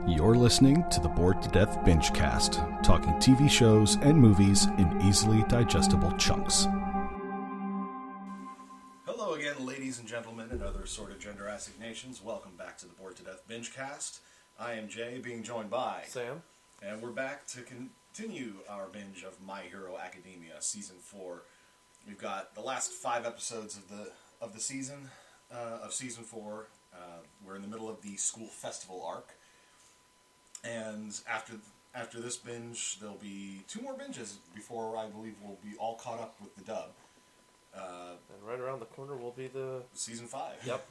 You're listening to the Bored to Death Bingecast, talking TV shows and movies in easily digestible chunks. Hello again, ladies and gentlemen, and other assorted gender assignations. Welcome back to the Bored to Death Bingecast. I am Jay, being joined by Sam. And we're back to continue our binge of My Hero Academia, Season 4. We've got the last 5 episodes of the season, of Season 4. We're in the middle of the school festival arc. And after this binge, there'll be 2 more binges before I believe we'll be all caught up with the dub. And right around the corner will be the... Season 5. Yep.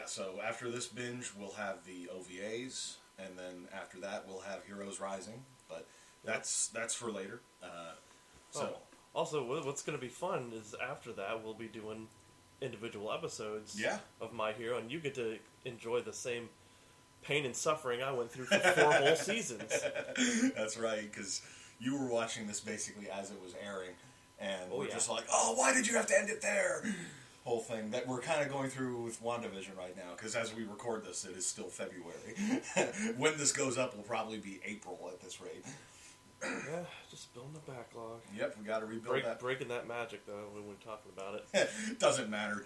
So after this binge, we'll have the OVAs, and then after that, we'll have Heroes Rising. But that's for later. Also, what's going to be fun is after that, we'll be doing individual episodes of My Hero, and you get to enjoy the same pain and suffering I went through for 4 whole seasons. That's right, because you were watching this basically as it was airing, and we're just like, oh, why did you have to end it there? Whole thing that we're kind of going through with WandaVision right now, because as we record this, it is still February. When this goes up, will probably be April at this rate. Yeah, just building the backlog. Yep, we got to rebuild that. Breaking that magic, though, when we're talking about it. Doesn't matter.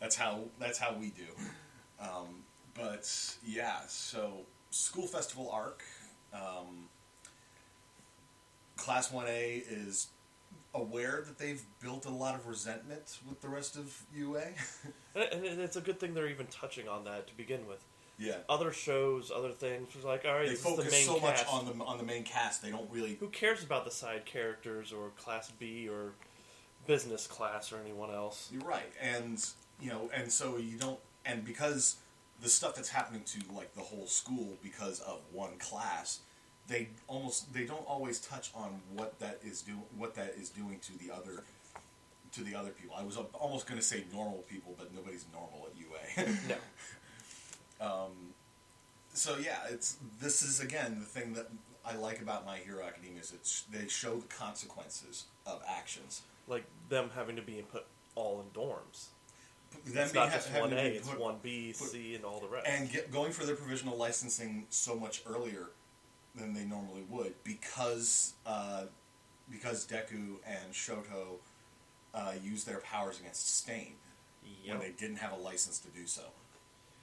That's how we do. But yeah, so school festival arc. Class 1A is aware that they've built a lot of resentment with the rest of UA. And it's a good thing they're even touching on that to begin with. Yeah. Other shows, other things, was like, all right, they this is the main focus so cast. much on the main cast. They don't really. Who cares about the side characters or Class B or business class or anyone else? You're right, and so you don't, and because the stuff that's happening to like the whole school because of one class, they don't always touch on what that is doing to the other people. I was almost going to say normal people, but nobody's normal at UA. No. So yeah, this is again the thing that I like about My Hero Academia is they show the consequences of actions, like them having to be put all in dorms. It's not just 1A, it's 1B, C, and all the rest. And going for their provisional licensing so much earlier than they normally would because Deku and Shoto used their powers against Stain when they didn't have a license to do so.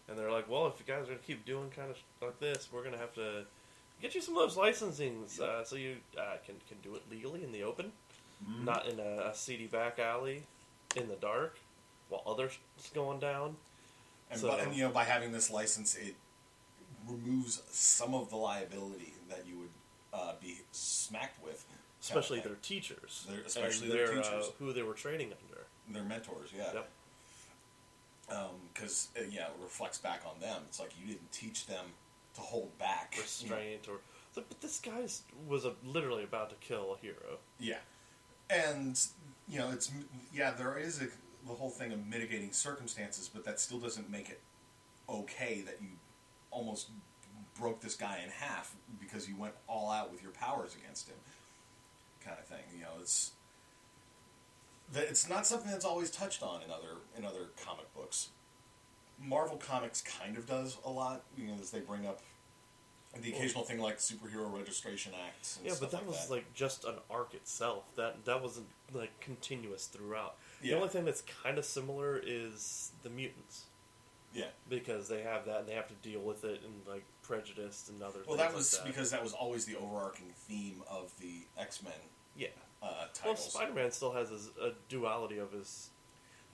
And they're like, well, if you guys are going to keep doing kind of like this, we're going to have to get you some of those licensings so you can do it legally in the open, not in a seedy back alley in the dark while others going down. And by having this license, it removes some of the liability that you would be smacked with. Especially their teachers. Especially their teachers. Who they were training under. Their mentors, yeah. Yep. Because, it reflects back on them. It's like you didn't teach them to hold back. Restraint but this guy was literally about to kill a hero. Yeah. And, there is the whole thing of mitigating circumstances, but that still doesn't make it okay that you almost broke this guy in half because you went all out with your powers against him, kind of thing. It's not something that's always touched on in other comic books. Marvel Comics kind of does a lot, as they bring up the occasional thing like Superhero Registration Acts. And but that was like just an arc itself. That wasn't like continuous throughout. Yeah. The only thing that's kind of similar is the mutants. Yeah, because they have that and they have to deal with it and like prejudice and other. Well, things that was like that. because that was always the overarching theme of the X-Men. Yeah. Titles. Well, Spider-Man still has a duality of his.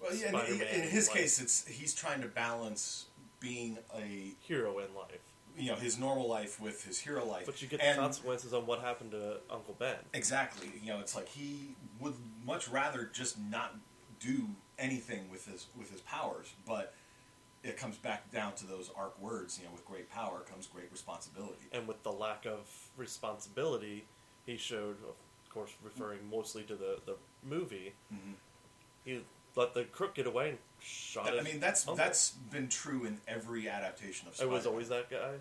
Well, yeah, in his case, he's trying to balance being a hero in life. His normal life with his hero life. But you get the consequences on what happened to Uncle Ben. Exactly. It's like he would much rather just not do anything with his powers, but it comes back down to those arc words. With great power comes great responsibility. And with the lack of responsibility, he showed, of course, referring mostly to the movie, he let the crook get away and shot him. I mean, that's been true in every adaptation of Spider-Man. It was always that guy?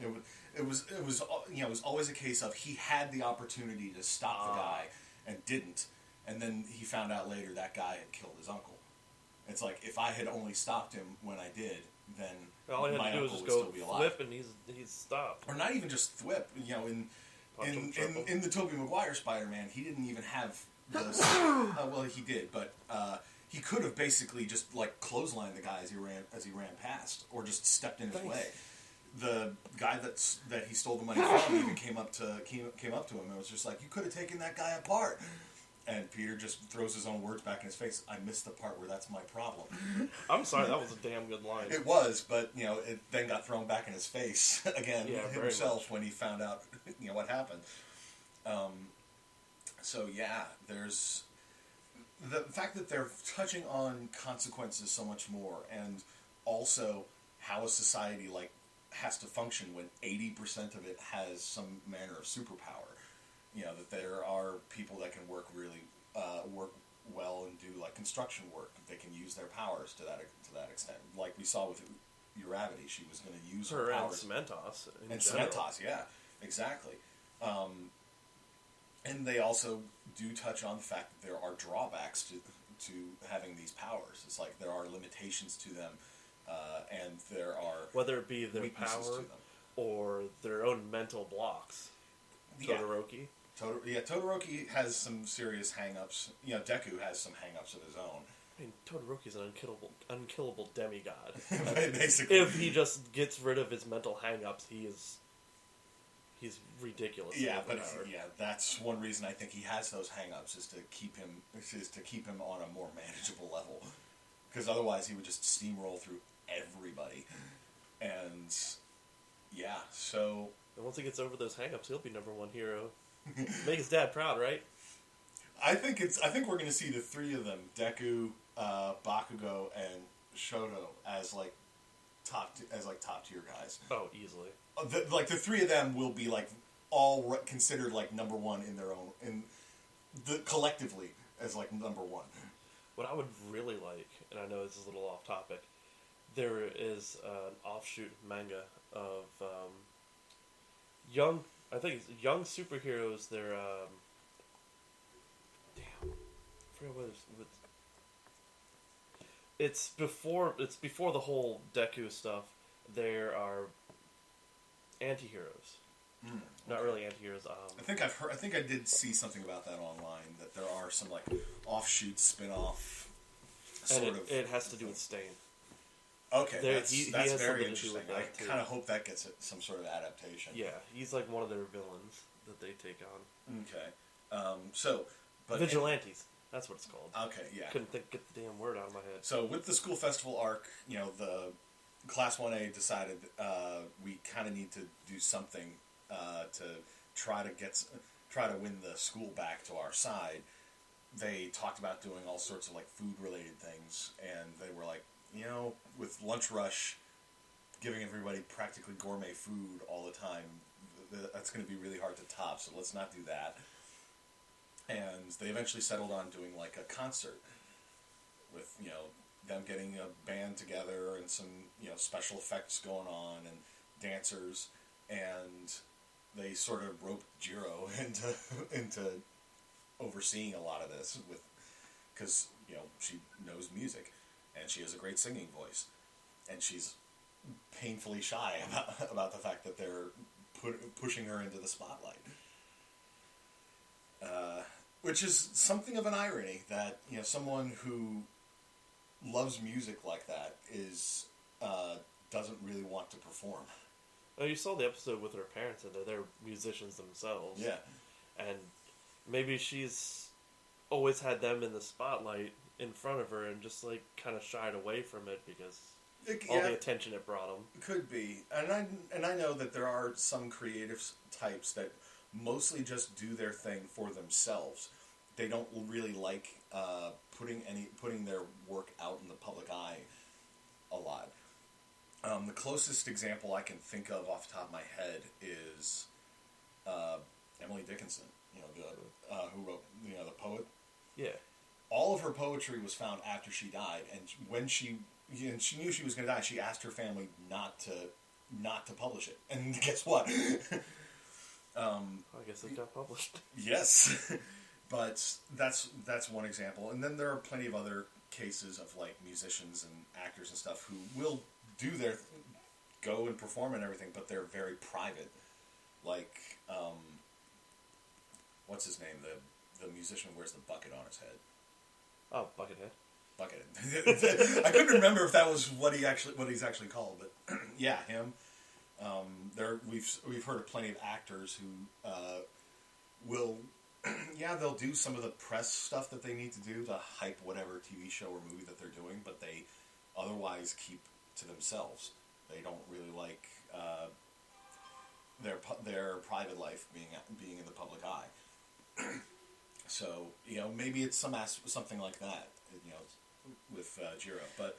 It was always a case of he had the opportunity to stop the guy and didn't, and then he found out later that guy had killed his uncle. It's like, if I had only stopped him when I did, then all he had my to do was uncle just would go still be alive. flip, and he's stopped. Or not even just thwip. In the Tobey Maguire Spider-Man, he didn't even have those. Well, he did, but he could have basically just like clotheslined the guy as he ran past, or just stepped in his way. The guy that he stole the money from even came up to him and was just like, "You could have taken that guy apart." And Peter just throws his own words back in his face. I missed the part where that's my problem. I'm sorry, that was a damn good line. It was, but it then got thrown back in his face again himself when he found out what happened. So yeah, there's the fact that they're touching on consequences so much more, and also how a society has to function when 80% of it has some manner of superpower. That there are people that can work well and do construction work. They can use their powers to that extent. Like we saw with Uravity, she was going to use her powers. And Cementos. And Cementos, yeah, exactly. And they also do touch on the fact that there are drawbacks to having these powers. It's like there are limitations to them, and there are whether it be their power to them. Or their own mental blocks. Todoroki. Todoroki has some serious hang-ups. Deku has some hang-ups of his own. I mean, Todoroki's an unkillable demigod. Basically. If he just gets rid of his mental hang-ups, he's ridiculous. Yeah, but that's one reason I think he has those hang-ups is to keep him on a more manageable level. Because otherwise he would just steamroll through everybody. And yeah, so and once he gets over those hang-ups, he'll be #1 hero. Make his dad proud, right? I think we're going to see the three of them, Deku, Bakugo, and Shoto, as top tier guys. Oh, easily. The three of them will be all considered #1 in their own collectively as #1. What I would really like, and I know this is a little off topic, there is an offshoot manga of young superheroes. They're damn, I forgot what it's before the whole Deku stuff. There are antiheroes. Not really antiheroes. I think I did see something about that online. That there are some offshoot spin-off It has to do with Stain. Okay, that's very interesting. I kind of hope that gets some sort of adaptation. Yeah, he's one of their villains that they take on. Okay, but Vigilantes. That's what it's called. Okay, yeah. Couldn't get the damn word out of my head. So with the school festival arc, the Class 1A decided we kind of need to do something to try to win the school back to our side. They talked about doing all sorts of food-related things, and they were like, with Lunch Rush giving everybody practically gourmet food all the time, that's going to be really hard to top, so let's not do that. And they eventually settled on doing a concert with, them getting a band together and some, special effects going on and dancers, and they sort of roped Jiro into overseeing a lot of this because she knows music and she has a great singing voice, and she's painfully shy about the fact that they're pushing her into the spotlight, which is something of an irony that someone who loves music like that doesn't really want to perform. Oh, you saw the episode with her parents, and they're musicians themselves. Yeah. And maybe she's always had them in the spotlight in front of her and just kind of shied away from it because all the attention it brought them. Could be. And I know that there are some creative types that mostly just do their thing for themselves. They don't really like putting their work out in the public eye a lot. The closest example I can think of off the top of my head is Emily Dickinson, who wrote the poet. Yeah. All of her poetry was found after she died, and when she knew she was going to die, she asked her family not to publish it. And guess what? I guess it got published. Yes. But that's one example. And then there are plenty of other cases of musicians and actors and stuff who will go and perform and everything, but they're very private. Like, what's his name? The musician wears the bucket on his head. Oh, Buckethead. Buckethead. I couldn't remember if that was what he's actually called, but yeah, him. We've heard of plenty of actors who will, they'll do some of the press stuff that they need to do to hype whatever TV show or movie that they're doing, but they otherwise keep to themselves. They don't really like their private life being in the public eye. So maybe it's something like that. With Jiro, but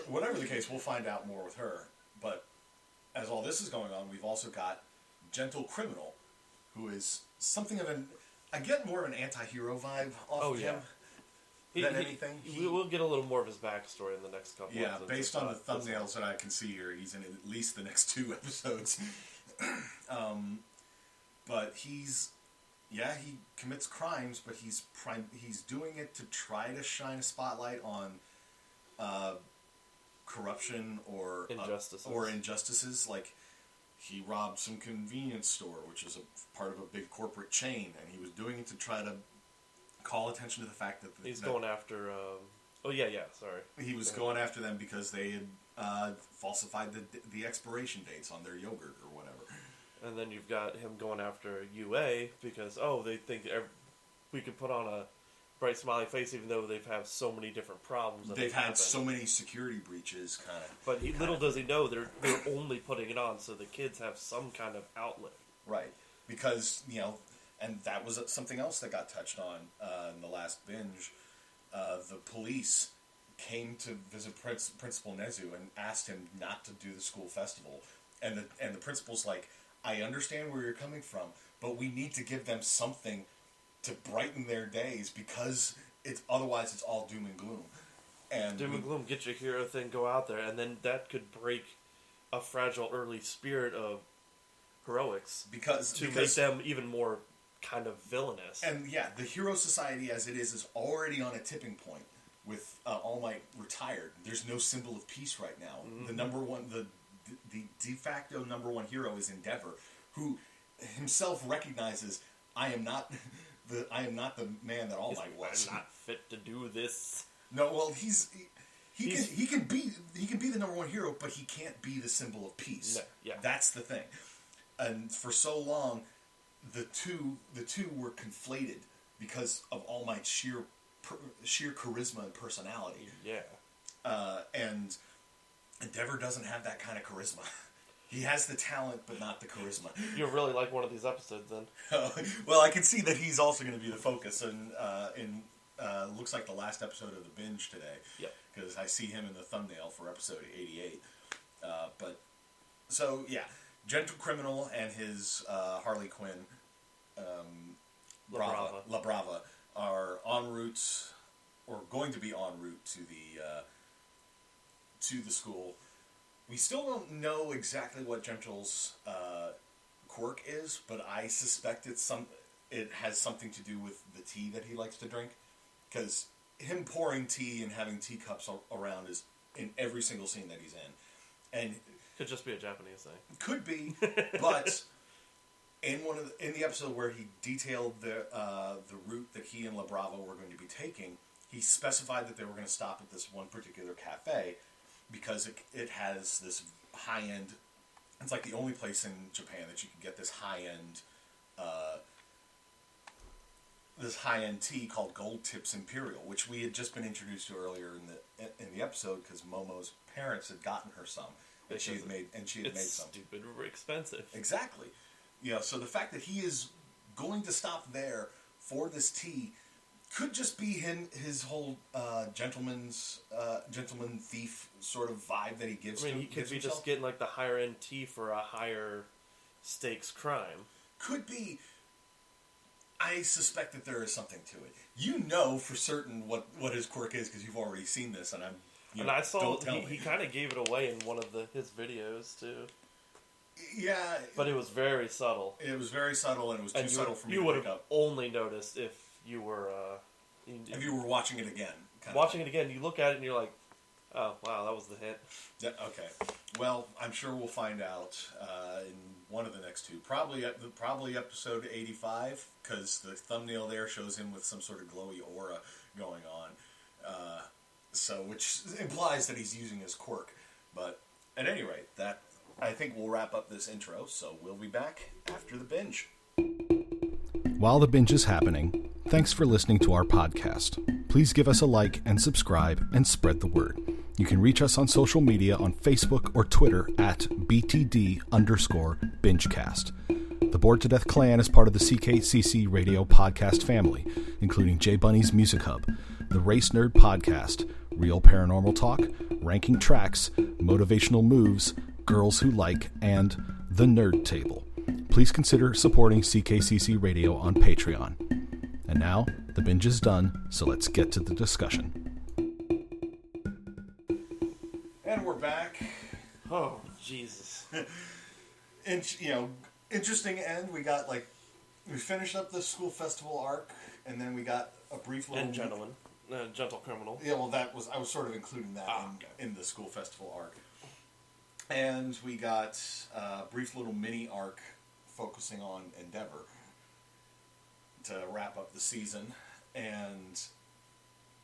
whatever the case, we'll find out more with her. But as all this is going on, we've also got Gentle Criminal, who is something of I get more of an anti-hero vibe off of him than anything. We'll get a little more of his backstory in the next couple. Yeah, based on the thumbnails that I can see here, he's in at least the next 2 episodes. But he commits crimes, but he's doing it to try to shine a spotlight on corruption or injustices. Like, he robbed some convenience store, which is a part of a big corporate chain, and he was doing it to try to call attention to the fact that he's going after. Sorry. He was going after them because they had falsified the expiration dates on their yogurt or whatever. And then you've got him going after UA because, they think we could put on a bright smiley face even though they've had so many different problems. They've had so many security breaches, kind of. But little does he know they're only putting it on so the kids have some kind of outlet. Right. Because, and that was something else that got touched on in the last binge. The police came to visit Principal Nezu and asked him not to do the school festival. And the principal's like, I understand where you're coming from, but we need to give them something to brighten their days because otherwise it's all doom and gloom. And doom and gloom, get your hero thing, go out there, and then that could break a fragile early spirit of heroics because make them even more kind of villainous. And the hero society as it is already on a tipping point with All Might retired. There's no symbol of peace right now. Mm-hmm. The de facto number one hero is Endeavor, who himself recognizes I am not the man that All Might was. I'm not fit to do this. No, well he can be the number one hero, but he can't be the symbol of peace. No, yeah. That's the thing. And for so long, the two were conflated because of All Might's sheer charisma and personality. Yeah. And Endeavor doesn't have that kind of charisma. He has the talent, but not the charisma. You'll really like one of these episodes, then. Well, I can see that he's also going to be the focus, and looks like the last episode of the binge today. Yep. Because I see him in the thumbnail for episode 88. Gentle Criminal and his Harley Quinn, La Brava, are en route, or going to be en route to the school. We still don't know exactly what Gentle's quirk is, but I suspect it has something to do with the tea that he likes to drink. Because him pouring tea and having teacups around is in every single scene that he's in. And could just be a Japanese thing. Could be, but in the episode where he detailed the route that he and La Brava were going to be taking, he specified that they were going to stop at this one particular cafe because it has this high-end. It's like the only place in Japan that you can get this high-end tea called Gold Tips Imperial, which we had just been introduced to earlier in the episode because Momo's parents had gotten her some. And she had made some. It's stupid expensive. Exactly. So the fact that he is going to stop there for this tea could just be his whole gentleman thief sort of vibe that he gives. He could be just getting like the higher end tea for a higher stakes crime. Could be. I suspect that there is something to it. You know for certain what his quirk is because you've already seen this, and I saw he kind of gave it away in one of his videos too. Yeah, but it was very subtle. It was very subtle, and it was too subtle for me to pick up. You would have only noticed if you were if you were watching it again. Watching it again, you look at it and you're like, Oh, wow, that was the hint. Yeah, okay. Well, I'm sure we'll find out in one of the next two. Probably episode 85, because the thumbnail there shows him with some sort of glowy aura going on. Which implies that he's using his quirk. But at any rate, that I think we'll wrap up this intro, so we'll be back after the binge. While the binge is happening, thanks for listening to our podcast. Please give us a like and subscribe and spread the word. You can reach us on social media on Facebook or Twitter at BTD_Bingecast. The Bored to Death Clan is part of the CKCC Radio podcast family, including J Bunny's Music Hub, the Race Nerd Podcast, Real Paranormal Talk, Ranking Tracks, Motivational Moves, Girls Who Like, and The Nerd Table. Please consider supporting CKCC Radio on Patreon. And now, the binge is done, so let's get to the discussion. And we're back. Oh, Jesus. And, interesting end. We finished up the school festival arc, and then we got a brief little... And gentlemen. Gentle Criminal. Yeah, well, I was sort of including that in the school festival arc. And we got a brief little mini arc focusing on Endeavor to wrap up the season. And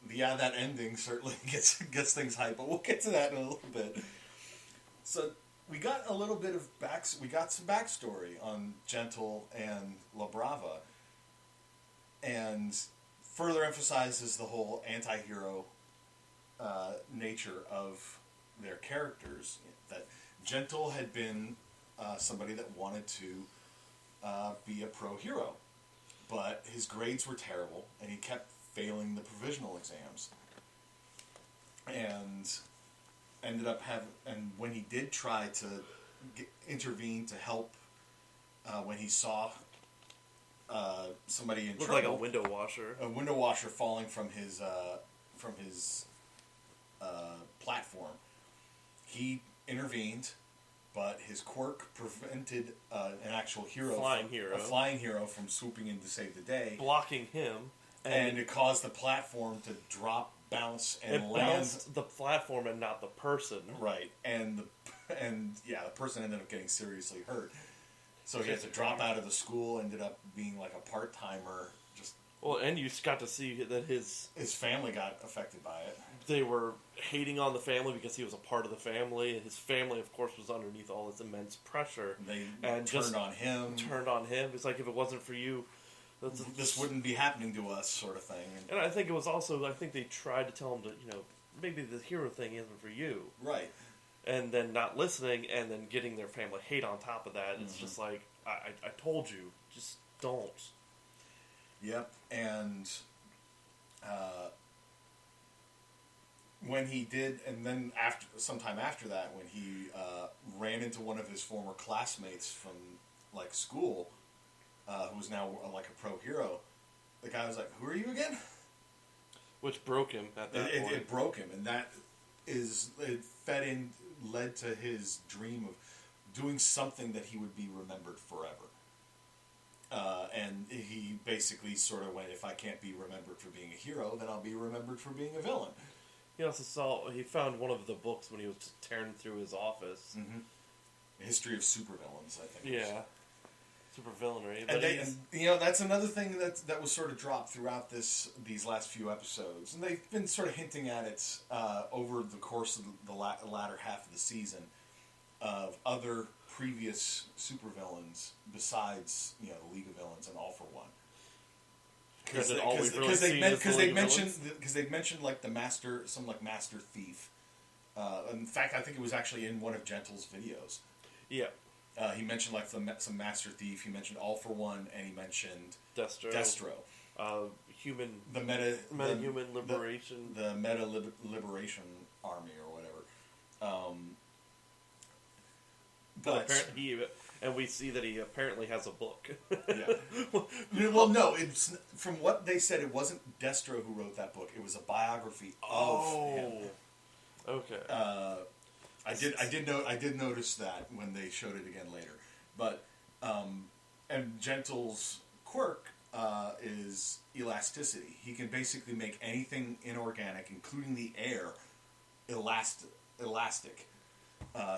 that ending certainly gets things hype, but we'll get to that in a little bit. So we got a little bit of we got some backstory on Gentle and La Brava, and further emphasizes the whole anti-hero nature of their characters. That Gentle had been somebody that wanted to be a pro hero, but his grades were terrible, and he kept failing the provisional exams, and ended up and when he did try to intervene to help, when he saw somebody in Looked trouble, like a window washer falling from his platform, he intervened, but his quirk prevented an actual a flying hero from swooping in to save the day, blocking him, and it caused the platform to bounce and land. Bounced the platform and not the person. Right, and the person ended up getting seriously hurt. So he had to drop out of the school. Ended up being like a part-timer. And you got to see that his family got affected by it. They were hating on the family because he was a part of the family, and his family, of course, was underneath all this immense pressure. They turned on him. It's like, if it wasn't for you, this wouldn't be happening to us, sort of thing. And I think it was also, they tried to tell him to, maybe the hero thing isn't for you. Right. And then not listening, and then getting their family hate on top of that. It's just like, I told you, just don't. Yep, and when he did, and then sometime after that, when he ran into one of his former classmates from school, who was now a pro hero, the guy was like, "Who are you again?" Which broke him at that point. It broke him, and led to his dream of doing something that he would be remembered forever. And he basically sort of went, if I can't be remembered for being a hero, then I'll be remembered for being a villain. He also he found one of the books when he was tearing through his office. Mm-hmm. History of Supervillains, I think. Yeah. Supervillainy. And that's another thing that was sort of dropped throughout these last few episodes. And they've been sort of hinting at it over the course of the latter half of the season, of other previous supervillains besides the League of Villains and All for One. Because they mentioned like the master, some master thief. In fact, I think it was actually in one of Gentle's videos. Yeah. He mentioned some master thief. He mentioned All for One, and he mentioned Destro. Human liberation. The meta liberation army or whatever. But and we see that he apparently has a book. Yeah. Well, no. It's from what they said. It wasn't Destro who wrote that book. It was a biography of him. Okay. I did notice that when they showed it again later. But and Gentle's quirk is elasticity. He can basically make anything inorganic, including the air, elastic,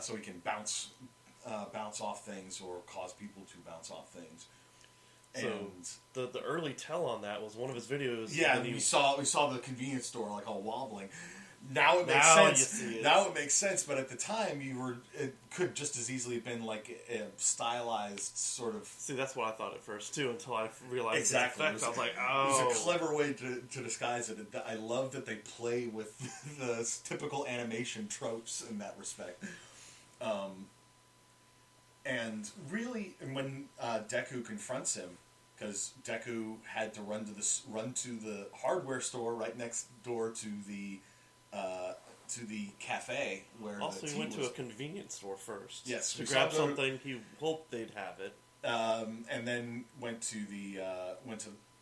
so he can bounce off things or cause people to bounce off things. And so the early tell on that was one of his videos. Yeah, and we saw the convenience store like all wobbling. Now it makes sense. You see it. Now it makes sense, but at the time it could just as easily have been like a stylized sort of. See, that's what I thought at first too, until I realized Exactly. the effect. I was like, oh, it was a clever way to disguise it. I love that they play with the typical animation tropes in that respect. And really, when Deku confronts him, because Deku had to run to the hardware store right next door to the cafe where also the tea he went was. to a convenience store first. Yes, to grab something he hoped they'd have it. And then went to the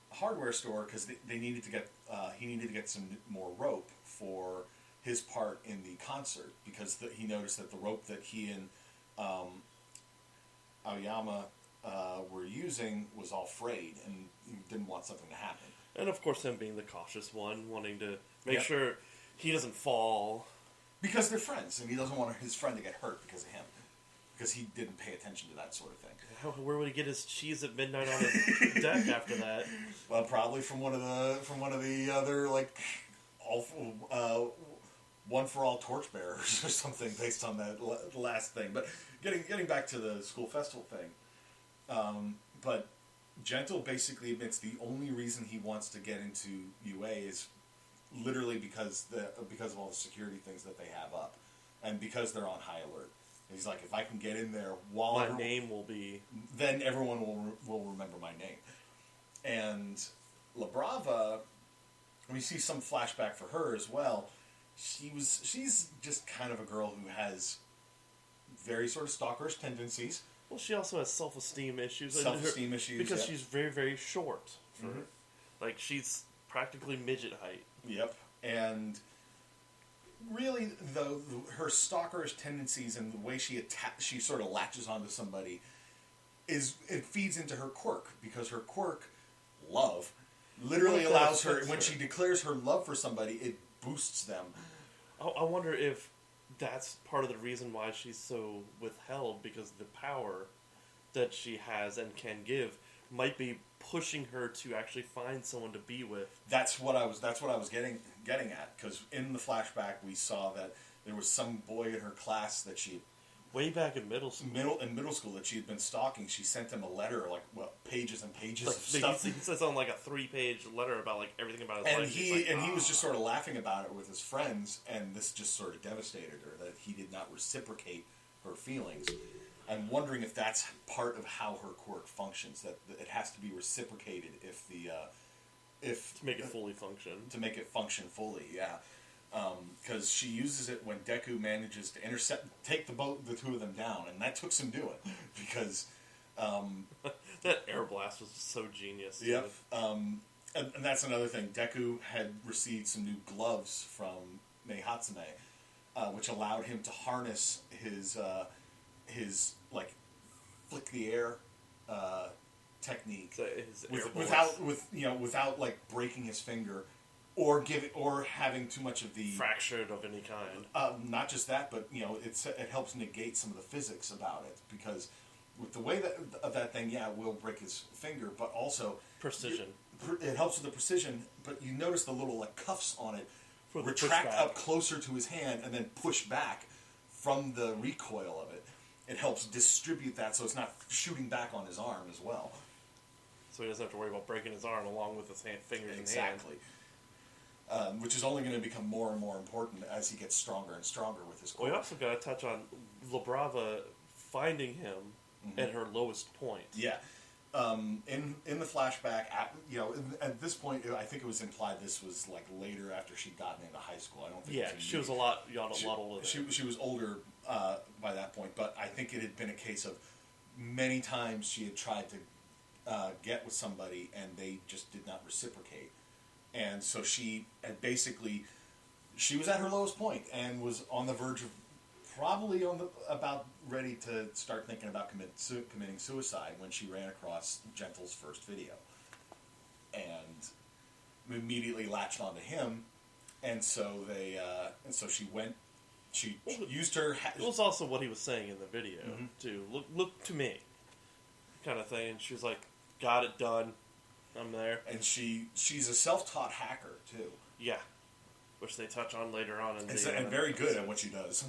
hardware store because they needed to get he needed to get some more rope for his part in the concert because he noticed that the rope that he and Aoyama were using was all frayed and he didn't want something to happen. And of course, him being the cautious one, wanting to make sure he doesn't fall. Because they're friends, and he doesn't want his friend to get hurt because of him. Because he didn't pay attention to that sort of thing. Where would he get his cheese at midnight on his deck after that? Well, probably from one of the other like one for all torchbearers or something based on that last thing. But getting back to the school festival thing, but Gentle basically admits the only reason he wants to get into UA is literally because of all the security things that they have up, and because they're on high alert. And he's like, if I can get in there while my name will be, then everyone will remember my name. And La Brava, we see some flashback for her as well. She's just kind of a girl who has very sort of stalkerish tendencies. Well, she also has self-esteem issues. Self-esteem issues, because yeah. she's very, very short. Like, she's practically midget height. Yep. And really, though, her stalkerish tendencies and the way she sort of latches onto somebody it feeds into her quirk, because her quirk, love, literally allows her, when she declares her love for somebody, it boosts them. I wonder if that's part of the reason why she's so withheld, because the power that she has and can give might be pushing her to actually find someone to be with. That's what I was getting at, because in the flashback we saw that there was some boy in her class that she way back in middle school that she had been stalking. She sent him a letter, pages and pages of stuff. He says on like a 3-page letter about like everything about his life. He was just sort of laughing about it with his friends, and this just sort of devastated her that he did not reciprocate her feelings. I'm wondering if that's part of how her quirk functions. That it has to be reciprocated if to make it fully function. To make it function fully, yeah. Because she uses it when Deku manages to take the two of them down, and that took some doing. Because that air blast was so genius. Yep. And that's another thing. Deku had received some new gloves from Mei Hatsume, which allowed him to harness his flick the air technique without breaking his finger or having too much of the fractured of any kind. Not just that, but it helps negate some of the physics about it, because with the way that thing, it will break his finger, but also precision. It helps with the precision, but you notice the little cuffs on it retract up closer to his hand and then push back from the recoil of it. It helps distribute that so it's not shooting back on his arm as well. So he doesn't have to worry about breaking his arm along with his fingers and hand. Exactly. Which is only going to become more and more important as he gets stronger and stronger with his quirk. We also got to touch on La Brava finding him at her lowest point. Yeah. In the flashback, at this point, I think it was implied this was later after she'd gotten into high school. I don't think. Yeah, she was a lot older. She was older by that point, but I think it had been a case of many times she had tried to get with somebody and they just did not reciprocate, and so she was at her lowest point and was on the verge of probably about ready to start thinking about committing suicide when she ran across Gentle's first video, and immediately latched onto him, And so she went. She used her. It was also what he was saying in the video too. Look to me, kind of thing. And she was like, "Got it done. I'm there." And she's a self-taught hacker too. Yeah, which they touch on later on in the. And very good at what she does.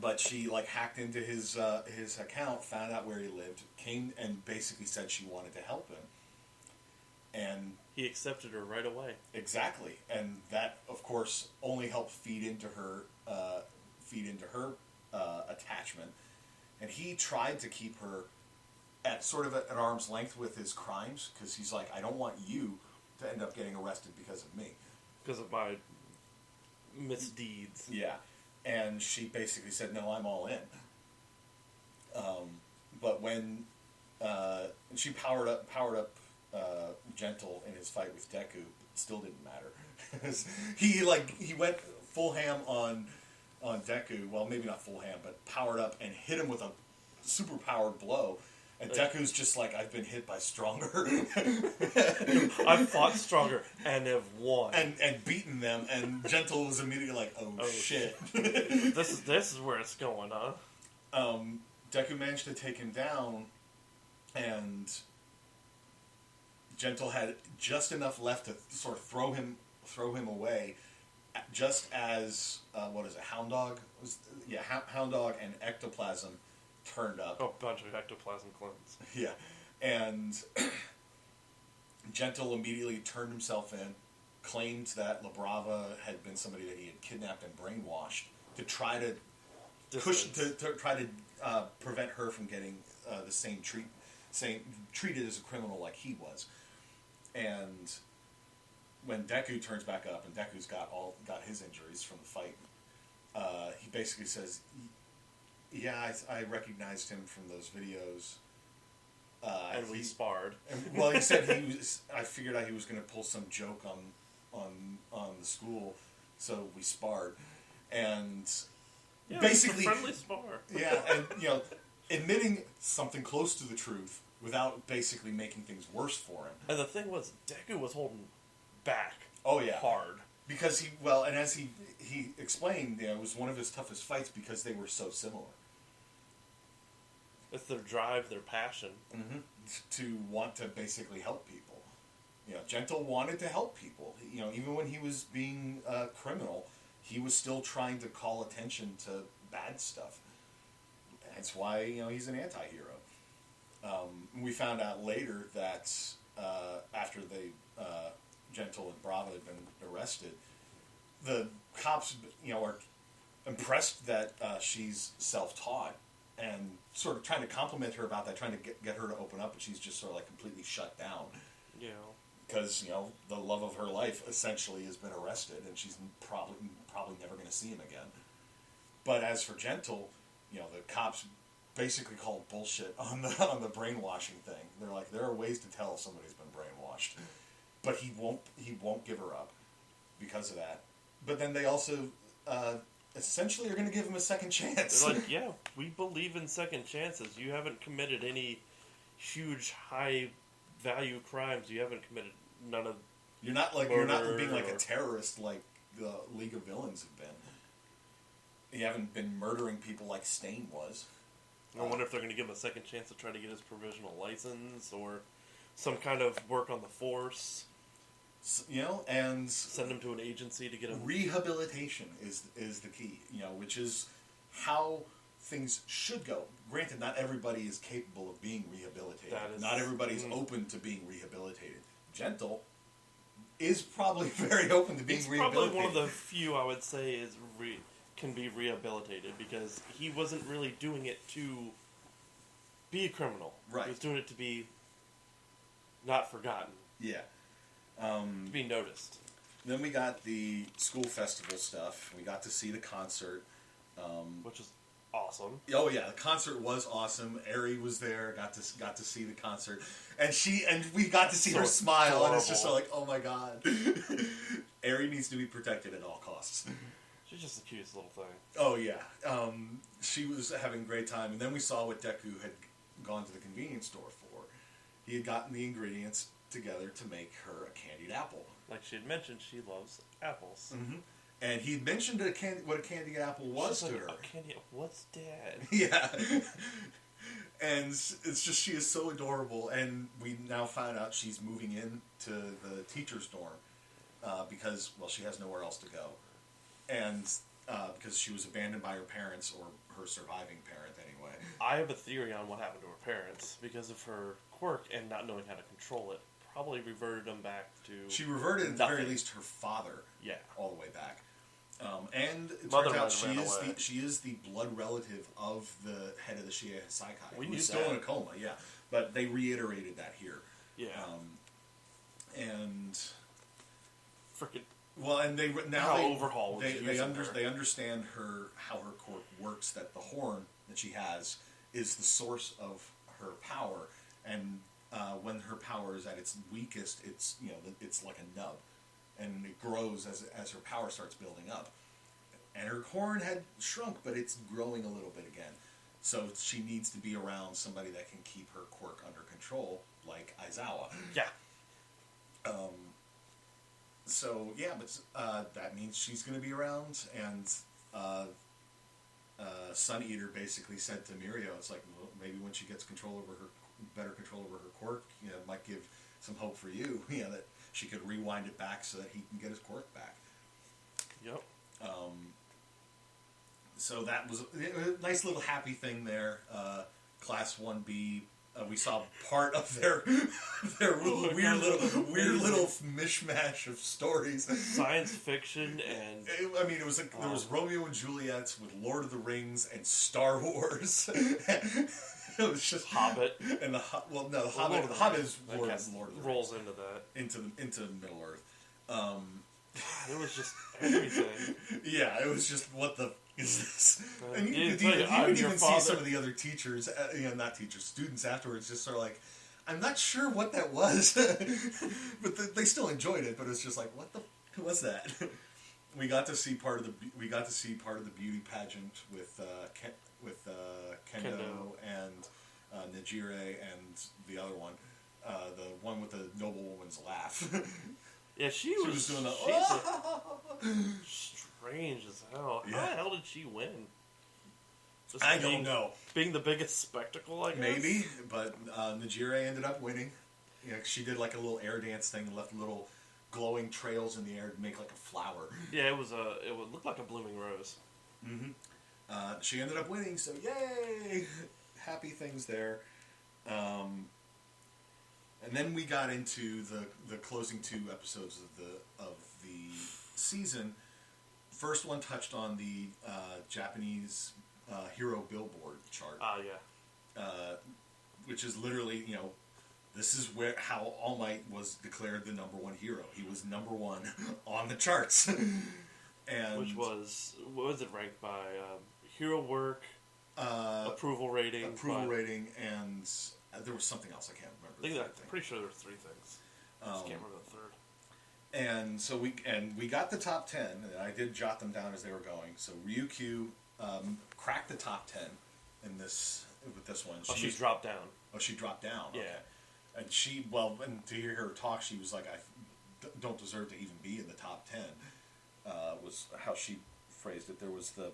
But she hacked into his account, found out where he lived, came and basically said she wanted to help him. And he accepted her right away. Exactly, and that, of course, only helped feed into her attachment. And he tried to keep her at sort of at arm's length with his crimes, because he's like, I don't want you to end up getting arrested because of me, because of my misdeeds. Yeah, and she basically said, "No, I'm all in." But when she powered up. Gentle in his fight with Deku, it still didn't matter. he went full ham on Deku. Well, maybe not full ham, but powered up and hit him with a super powered blow. And Deku's just like, I've been hit by stronger. I've fought stronger and have won and beaten them. And Gentle was immediately like, oh shit. This is where it's going, huh? Deku managed to take him down, and Gentle had just enough left to sort of throw him away, just as Hound Dog Hound Dog and Ectoplasm turned up. A bunch of Ectoplasm clones. Yeah, and Gentle immediately turned himself in, claimed that La Brava had been somebody that he had kidnapped and brainwashed to try to prevent her from getting the same treated as a criminal like he was. And when Deku turns back up, and Deku's got his injuries from the fight, he basically says, "Yeah, I recognized him from those videos." And we sparred. Well, he said I figured out he was going to pull some joke on the school, so we sparred, and basically friendly spar. Yeah, and admitting something close to the truth without basically making things worse for him. And the thing was, Deku was holding back. Oh yeah, hard. Because as he explained, it was one of his toughest fights because they were so similar. It's their drive, their passion. Mm-hmm. To want to basically help people. Gentle wanted to help people. Even when he was being a criminal, he was still trying to call attention to bad stuff. That's why, he's an anti-hero. We found out later that after Gentle and Brava had been arrested, the cops, are impressed that she's self-taught and sort of trying to compliment her about that, trying to get her to open up, but she's just sort of completely shut down. Yeah. Because, the love of her life essentially has been arrested, and she's probably never going to see him again. But as for Gentle, the cops basically called bullshit on the brainwashing thing. They're like, there are ways to tell if somebody's been brainwashed, but he won't give her up because of that. But then they also essentially are going to give him a second chance. They're like, yeah, we believe in second chances. You haven't committed any huge high value crimes. You haven't committed none of. You're not being like a terrorist like the League of Villains have been. You haven't been murdering people like Stain was. I wonder if they're going to give him a second chance to try to get his provisional license or some kind of work on the force. And send him to an agency to get him. Rehabilitation is the key, which is how things should go. Granted, not everybody is capable of being rehabilitated. Not everybody's open to being rehabilitated. Gentle is probably very open to being rehabilitated. He's probably one of the few, I would say, can be rehabilitated, because he wasn't really doing it to be a criminal. Right. He was doing it to be not forgotten. Yeah. To be noticed. Then we got the school festival stuff. We got to see the concert. Which is awesome. Oh yeah, the concert was awesome. Ari was there, got to see the concert. And we got to see her smile, adorable. And it's just like, oh my god. Ari needs to be protected at all costs. She's just the cutest little thing. Oh yeah. She was having a great time, and then we saw what Deku had gone to the convenience store for. He had gotten the ingredients together to make her a candied apple. Like she had mentioned, she loves apples. Mm-hmm. And he mentioned what a candy apple was to her. A candy, what's Dad? Yeah. And it's just, she is so adorable. And we now find out she's moving into the teacher's dorm because, well, she has nowhere else to go. And because she was abandoned by her parents, or her surviving parent anyway. I have a theory on what happened to her parents. Because of her quirk and not knowing how to control it, probably reverted them back to She reverted, at the very least, her father. Yeah. All the way back. And it Mother turns out away. she is the blood relative of the head of the Shie Saikai. We who's knew still that. in a coma, yeah. But they reiterated that here. Yeah. And Freaking. well, and they now How they, overhaul was they using her. they understand how her quirk works. That the horn that she has is the source of her power, and when her power is at its weakest, it's it's like a nub. And it grows as her power starts building up. And her horn had shrunk, but it's growing a little bit again. So she needs to be around somebody that can keep her quirk under control, like Aizawa. Yeah. So, yeah, but that means she's going to be around. And Sun Eater basically said to Mirio, it's like, well, maybe when she gets better control over her quirk, it might give some hope for you, that she could rewind it back so that he can get his quirk back. Yep. So that was a nice little happy thing there. Class 1B, we saw part of their weird little mishmash of stories. Science fiction and... it was there was Romeo and Juliet with Lord of the Rings and Star Wars. It was just Hobbit. And the Hobbit is Lord of the Rings. Rolls into that. Into Middle Earth. It was just everything. Yeah, it was just, what the is this? And you could like, even see some of the other teachers, not teachers, students afterwards, just sort of like, I'm not sure what that was, but they still enjoyed it. But it's just like, what's that? We got to see part of the beauty pageant with Kendo and Najire and the other one, the one with the noblewoman's laugh. Yeah, she was doing the strange as hell. Yeah. How the hell did she win? Just I don't know. Being the biggest spectacle, I guess? Maybe, but Najire ended up winning. She did like a little air dance thing and left little glowing trails in the air to make like a flower. Yeah, it would look like a blooming rose. Mm-hmm. She ended up winning, so yay! Happy things there. And then we got into the closing 2 episodes of the season. First one touched on the Japanese Hero Billboard Chart. Yeah. Which is literally, this is how All Might was declared the #1 hero. He was #1 on the charts. And which was, what was it ranked by? Hero work, approval rating. And there was something else I can't remember. I'm pretty sure there were 3 things. I just can't remember the third. And so we got the top 10, and I did jot them down as they were going. So Ryukyu cracked the top 10 with this one. She dropped down. Oh, she dropped down. Yeah. Okay. And and to hear her talk, she was like, I don't deserve to even be in the top 10, was how she phrased it. There was the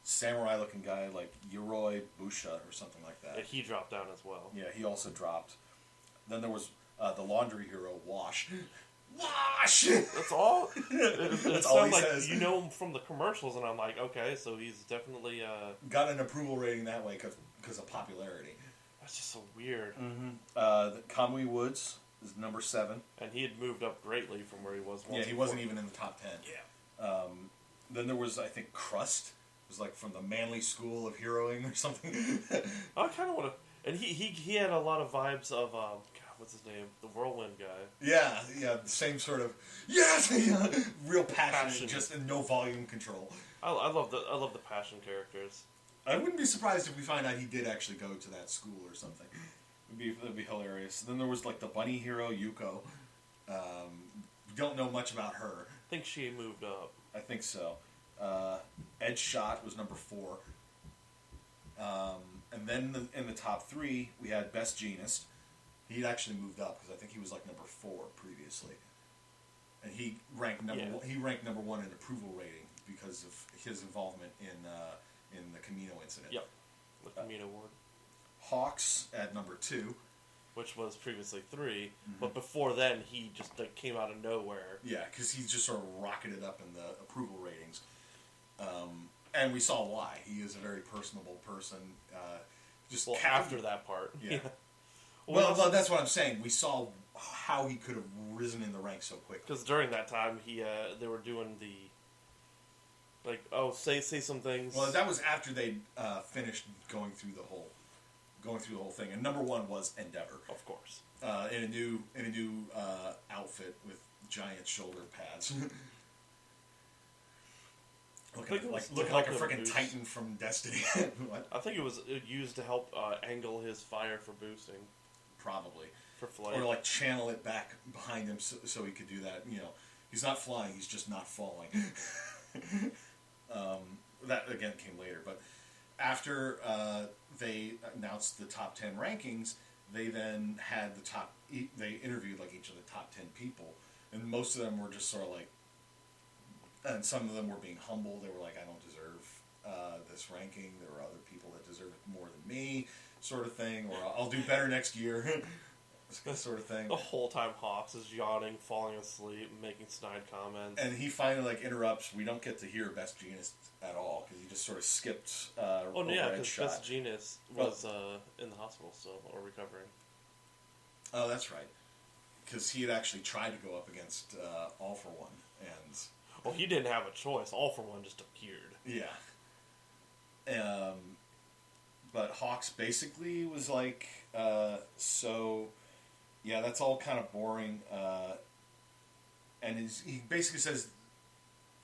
samurai-looking guy, like Yoroi Busha or something like that. Yeah, he dropped down as well. Yeah, he also dropped. Then there was the laundry hero, Wash. Wash! That's all? That's all he says. You know him from the commercials, and I'm like, okay, so he's definitely... got an approval rating that way because of popularity. That's just so weird. Mm-hmm. Kamui Woods is #7. And he had moved up greatly from where he was once Yeah, he wasn't even in the top 10. Yeah. Then there was, I think, Crust. It was like from the Manly School of Heroing or something. I kind of want to... And he had a lot of vibes of... God, what's his name? The Whirlwind guy. Yeah, the same sort of... Yes! Real passionate, just in no volume control. I love the passion characters. I wouldn't be surprised if we find out he did actually go to that school or something. It'd be hilarious. Then there was like the bunny hero, Yuko. We don't know much about her. I think she moved up. I think so. Edge Shot was #4. And then in the top 3, we had Best Jeanist. He'd actually moved up because I think he was like #4 previously. and he ranked number Yeah. one. He ranked number one in approval rating because of his involvement in the Camino incident. Yep. The Camino Ward. Hawks at number 2. Which was previously 3, but before then he just like came out of nowhere. Yeah, because he just sort of rocketed up in the approval ratings, and we saw why. He is a very personable person. After that part, yeah. Well, that's what I'm saying. We saw how he could have risen in the ranks so quickly. Because during that time, they were doing the say some things. Well, that was after they finished going through the whole thing, and number 1 was Endeavor, of course, in a new outfit with giant shoulder pads, looking like a freaking Titan from Destiny. What? I think it was used to help angle his fire for boosting, Probably, for flight, or like channel it back behind him so he could do that. He's not flying; he's just not falling. That again came later, but after they announced the top 10 rankings, they then had they interviewed like each of the top 10 people, and most of them were just sort of like, and some of them were being humble. They were like, I don't deserve this ranking. There were other people that deserve it more than me, sort of thing, or I'll do better next year. Sort of thing. The whole time Hawks is yawning, falling asleep, making snide comments. And he finally interrupts. We don't get to hear Best Jeanist at all because he just sort of skipped. Because Best Jeanist was in the hospital still, or recovering. Oh, that's right. Because he had actually tried to go up against All for One, and well, he didn't have a choice. All for One just appeared. Yeah. But Hawks basically was like, yeah, that's all kind of boring. And he basically says,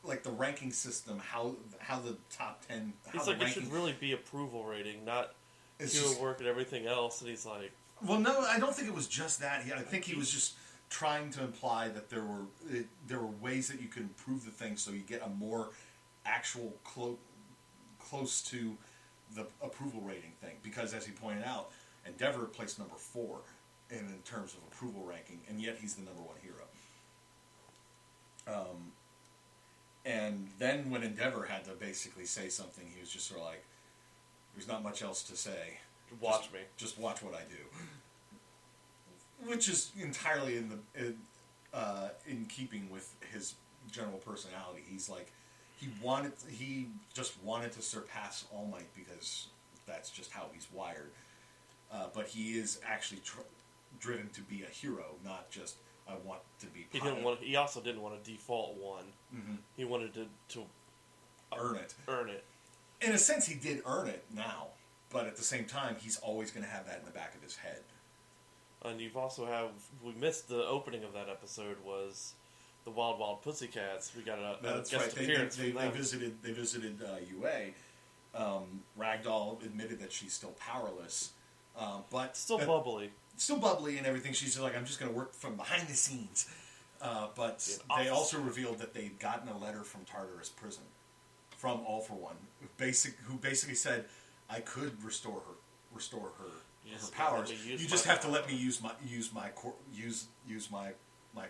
like, the ranking system, how the top 10... He's like, it should really be approval rating, not hero work and everything else. And he's like... Well, no, I don't think it was just that. I think he was just trying to imply that there were ways that you could improve the thing so you get a more actual close to the approval rating thing. Because, as he pointed out, Endeavor placed number 4 in terms of approval ranking, and yet he's the number 1 hero. And then when Endeavor had to basically say something, he was just sort of like, there's not much else to say. Watch me. Just watch what I do. Which is entirely in keeping with his general personality. He's like, he just wanted to surpass All Might because that's just how he's wired. But he is actually driven to be a hero, not just I want to be. He also didn't want to default 1. Mm-hmm. He wanted to earn it. Earn it. In a sense, he did earn it now, but at the same time, he's always going to have that in the back of his head. And you've also we missed the opening of that episode was the Wild Wild Pussycats. We got a guest appearance from them. They visited UA. Ragdoll admitted that she's still powerless, but still bubbly. Still bubbly and everything. She's like, I'm just going to work from behind the scenes. But they also revealed that they'd gotten a letter from Tartarus Prison from All for One, who basically said, I could restore her powers. You just have to let me use my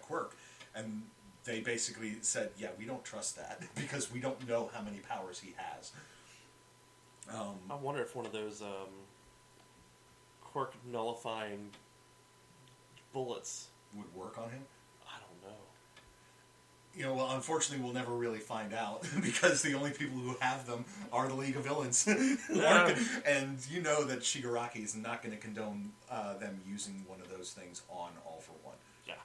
quirk. And they basically said, yeah, we don't trust that because we don't know how many powers he has. I wonder if one of those quirk nullifying bullets would work on him. I don't know. Well, unfortunately, we'll never really find out because the only people who have them are the League of Villains. And you know that Shigaraki is not going to condone them using one of those things on All for One. Yeah.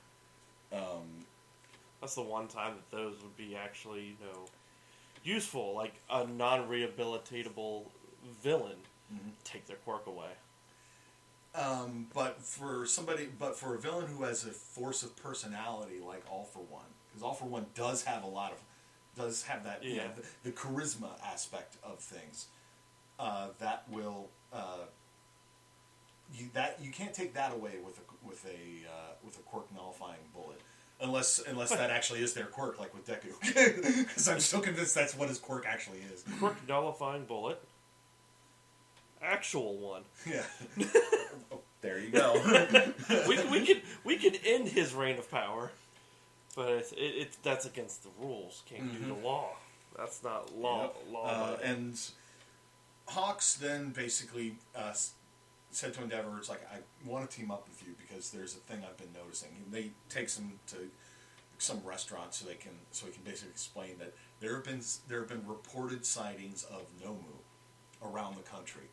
That's the one time that those would be actually, useful. Like a non-rehabilitatable villain, take their quirk away. But for a villain who has a force of personality like All for One, because All for One does have that the charisma aspect of things, that will you can't take that away with a quirk nullifying bullet. Unless that actually is their quirk, like with Deku. Because I'm still convinced that's what his quirk actually is. Quirk nullifying bullet. Actual one. Yeah. Oh, there you go. we could end his reign of power. But it's that's against the rules. Can't do the law. That's not law. Law. And Hawks then basically said to Endeavor, "It's like, I want to team up with you because there's a thing I've been noticing." And they takes him to some restaurant so he can basically explain that there have been reported sightings of Nomu around the country.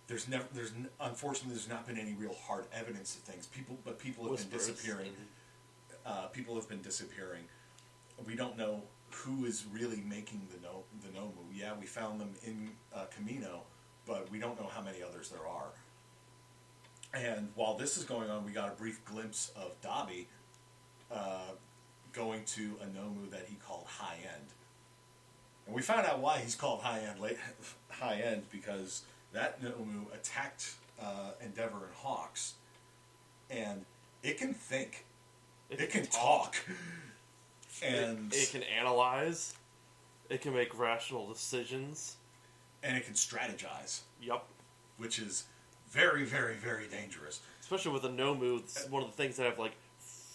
Unfortunately, there's not been any real hard evidence of things. People have been disappearing. People have been disappearing. We don't know who is really making the Nomu. Yeah, we found them in Camino, but we don't know how many others there are. And while this is going on, we got a brief glimpse of Dabi going to a Nomu that he called High End. And we found out why he's called High End because that Nomu attacked Endeavor and Hawks, and it can think. It can talk. And it can analyze. It can make rational decisions. And it can strategize. Yep. Which is very, very, very dangerous. Especially with a Nomu, it's one of the things that have like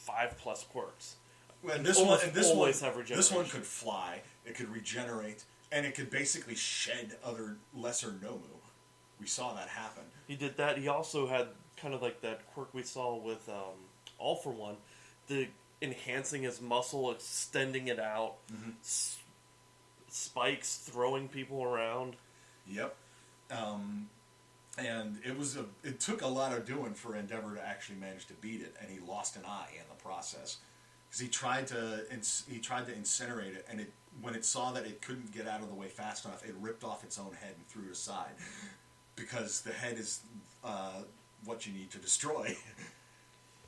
5+ quirks. And this one could fly, it could regenerate, and it could basically shed other lesser Nomu. We saw that happen. He did that. He also had kind of like that quirk we saw with All For One, the enhancing his muscle, extending it out, spikes, throwing people around. Yep. And it took a lot of doing for Endeavor to actually manage to beat it, and he lost an eye in the process. Because he tried to incinerate it, and when it saw that it couldn't get out of the way fast enough, it ripped off its own head and threw it aside. Because the head is what you need to destroy.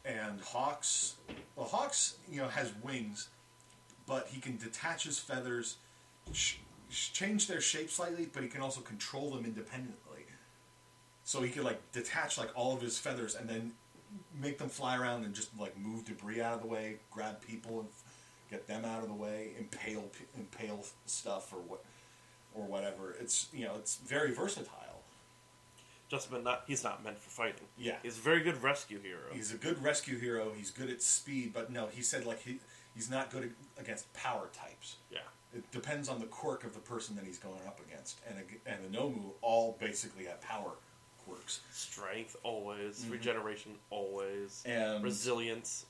And Hawks has wings, but he can detach his feathers, change their shape slightly, but he can also control them independently. So he could detach all of his feathers and then make them fly around and just move debris out of the way, grab people and get them out of the way, impale stuff or whatever. It's very versatile. He's not meant for fighting. Yeah. He's a very good rescue hero. He's a good rescue hero. He's good at speed, but no, he said he's not good against power types. Yeah. It depends on the quirk of the person that he's going up against. And the Nomu all basically have power quirks. Strength, always. Regeneration, always. And resilience.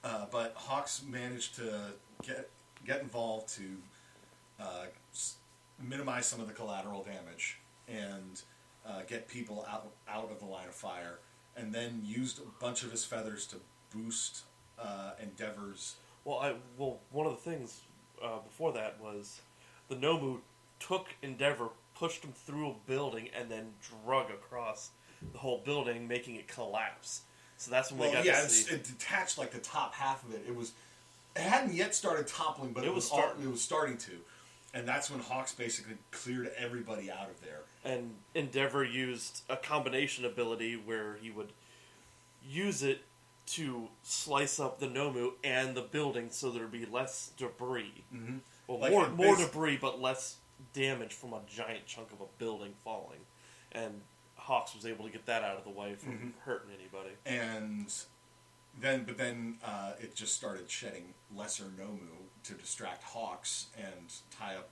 But Hawks managed to get involved to minimize some of the collateral damage and get people out of the line of fire, and then used a bunch of his feathers to boost Endeavor's. Well, one of the things before that was the Nomu took Endeavor, pushed him through a building, and then drug across the whole building, making it collapse. So that's when we got to see. It detached the top half of it. It hadn't yet started toppling, but it was starting to. And that's when Hawks basically cleared everybody out of there. And Endeavor used a combination ability where he would use it to slice up the Nomu and the building so there'd be less debris. Mm-hmm. Well, more debris, but less damage from a giant chunk of a building falling. And Hawks was able to get that out of the way from hurting anybody. And then it just started shedding lesser Nomu to distract Hawks and tie up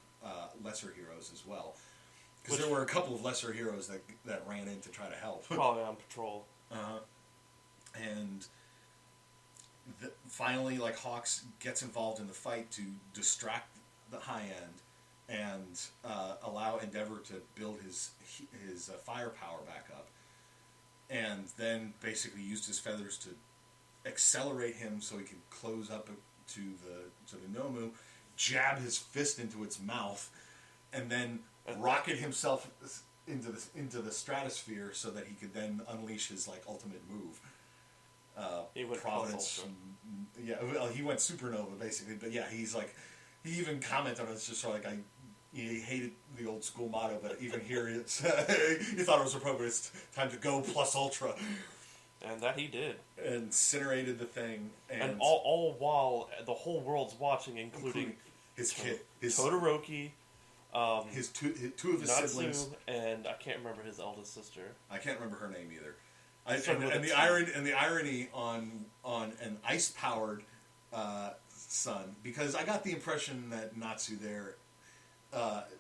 lesser heroes as well. Because there were a couple of lesser heroes that ran in to try to help. Probably on patrol. And finally, Hawks gets involved in the fight to distract the High End and allow Endeavor to build his firepower back up. And then basically used his feathers to accelerate him so he could close up to the Nomu, jab his fist into its mouth, and then rocket himself into the stratosphere so that he could then unleash his ultimate move. He went Providence. Yeah, well, he went supernova basically, but yeah, he even commented on it. It's just he hated the old school motto, but even here he thought it was appropriate. It's time to go plus ultra. And that he did. Incinerated the thing. And all while the whole world's watching, including his kid. Todoroki, his two of his Natsu, siblings. And I can't remember his eldest sister. I can't remember her name either. And the irony on an ice-powered son, because I got the impression that Natsu there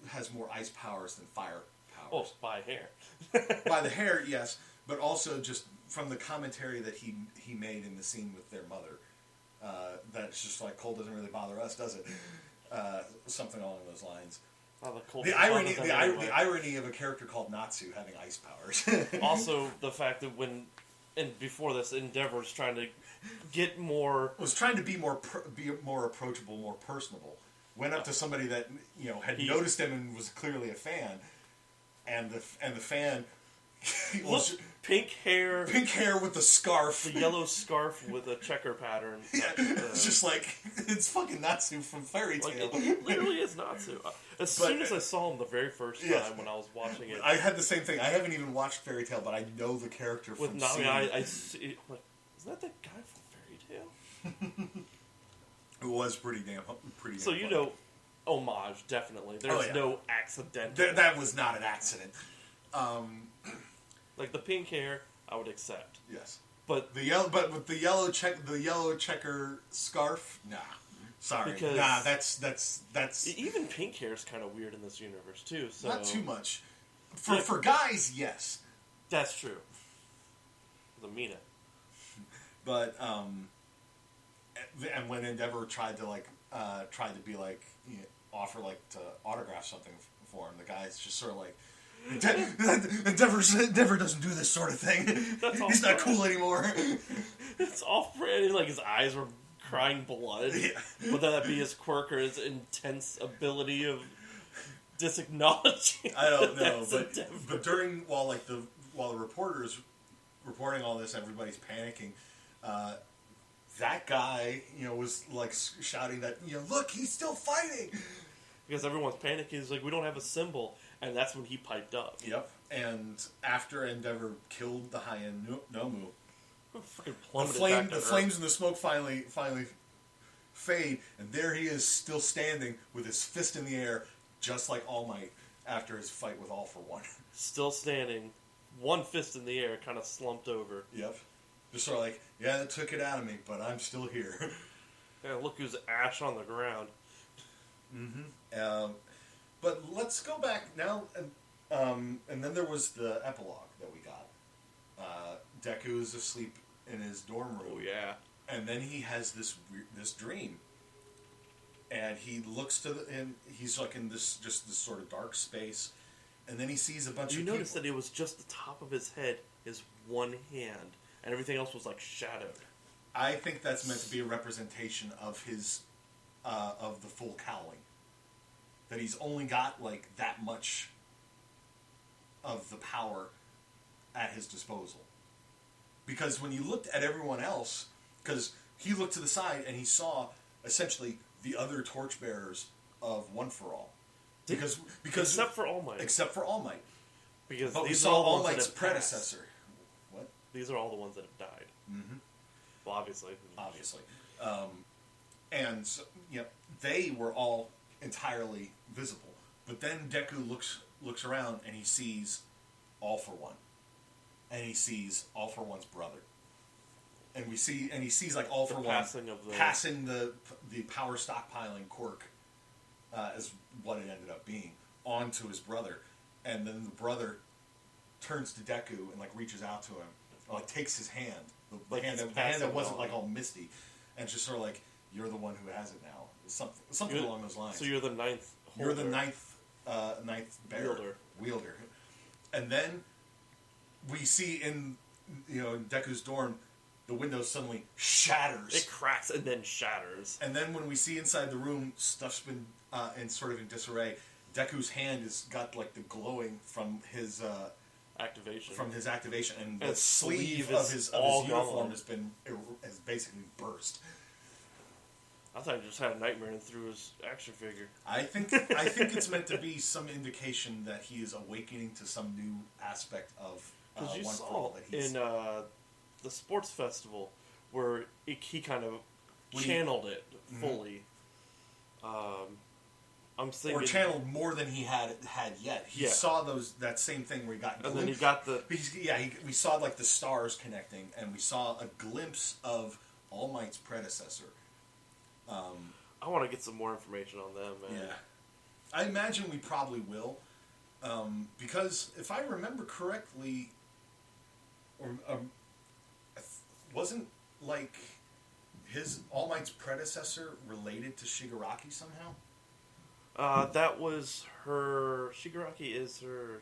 has more ice powers than fire powers. Oh, by hair. By the hair, yes, but also just from the commentary that he made in the scene with their mother. That's just like, cold doesn't really bother us, does it? Something along those lines. The irony of a character called Natsu having ice powers. Also, the fact that before this, Endeavor was trying to get more... Was trying to be more approachable, more personable. Went up to somebody that had noticed him and was clearly a fan, and the fan was pink hair with the scarf, the yellow scarf with a checker pattern. Yeah, it's just like it's fucking Natsu from Fairy Tail. Like, it literally is Natsu. Soon as I saw him the very first time when I was watching it, I had the same thing. I haven't even watched Fairy Tail, but I know the character with from Nami. seeing. I see, like, isn't that the guy from Fairy Tail? It was pretty damn. So funny. Homage definitely. There's no accidental. That was not an accident. Like the pink hair, I would accept. Yes, but with the yellow checker scarf, nah. Sorry, because that's even pink hair is kind of weird in this universe too. So not too much. For guys, yes, that's true. The Mina, but and when Endeavor tried to be like offer to autograph something for him, the guy's just sort of like. Endeavor doesn't do this sort of thing. He's not cool anymore. It's all pretty. Like his eyes were crying blood. Yeah. Would that be his quirk or his intense ability of disacknowledging? I don't know, but during while the reporters reporting all this, everybody's panicking. That guy, was like shouting that, look, he's still fighting. Because everyone's panicking. He's like, we don't have a symbol. And that's when he piped up. Yep. And after Endeavor killed the high-end Nomu, the flames and the smoke finally fade, and there he is still standing with his fist in the air, just like All Might after his fight with All for One. Still standing, one fist in the air, kind of slumped over. Yep. Just sort of like, yeah, that took it out of me, but I'm still here. Yeah, look who's ash on the ground. Mm-hmm. But let's go back now, and then there was the epilogue that we got. Deku is asleep in his dorm room. Oh yeah. And then he has this dream, and he looks and he's like in this sort of dark space, and then he sees a bunch of people. You notice that it was just the top of his head, his one hand, and everything else was like shadowed. I think that's meant to be a representation of his of the full cowling. That he's only got like that much of the power at his disposal. Because when you looked at everyone else, because he looked to the side and he saw essentially the other torchbearers of One for All. Because except for All Might. But we saw All Might's predecessor. What? These are all the ones that have died. Mm-hmm. Well, obviously. And so, they were all entirely visible. But then Deku looks around and he sees All for One. And he sees All for One's brother. And he sees like All for One passing the power stockpiling quirk as what it ended up being onto his brother. And then the brother turns to Deku and like reaches out to him, or like takes his hand. The hand that wasn't like all misty, and just sort of like, you're the one who has it now. Something along those lines. So you're the ninth holder. You're the ninth wielder. And then we see in Deku's dorm, the window suddenly shatters. It cracks and then shatters. And then when we see inside the room, stuff's been in disarray. Deku's hand has got like the glowing from his activation, and the sleeve of his uniform has basically burst. I thought he just had a nightmare and threw his action figure. I think it's meant to be some indication that he is awakening to some new aspect of One for All. That he's in the sports festival where he kind of channeled it fully. I'm thinking, or channeled more than he had yet. He saw that same thing where he got. And then he got the. We saw like the stars connecting, and we saw a glimpse of All Might's predecessor. I want to get some more information on them, man. Yeah. I imagine we probably will. Because if I remember correctly, or wasn't like his All Might's predecessor related to Shigaraki somehow? That was her. Shigaraki is her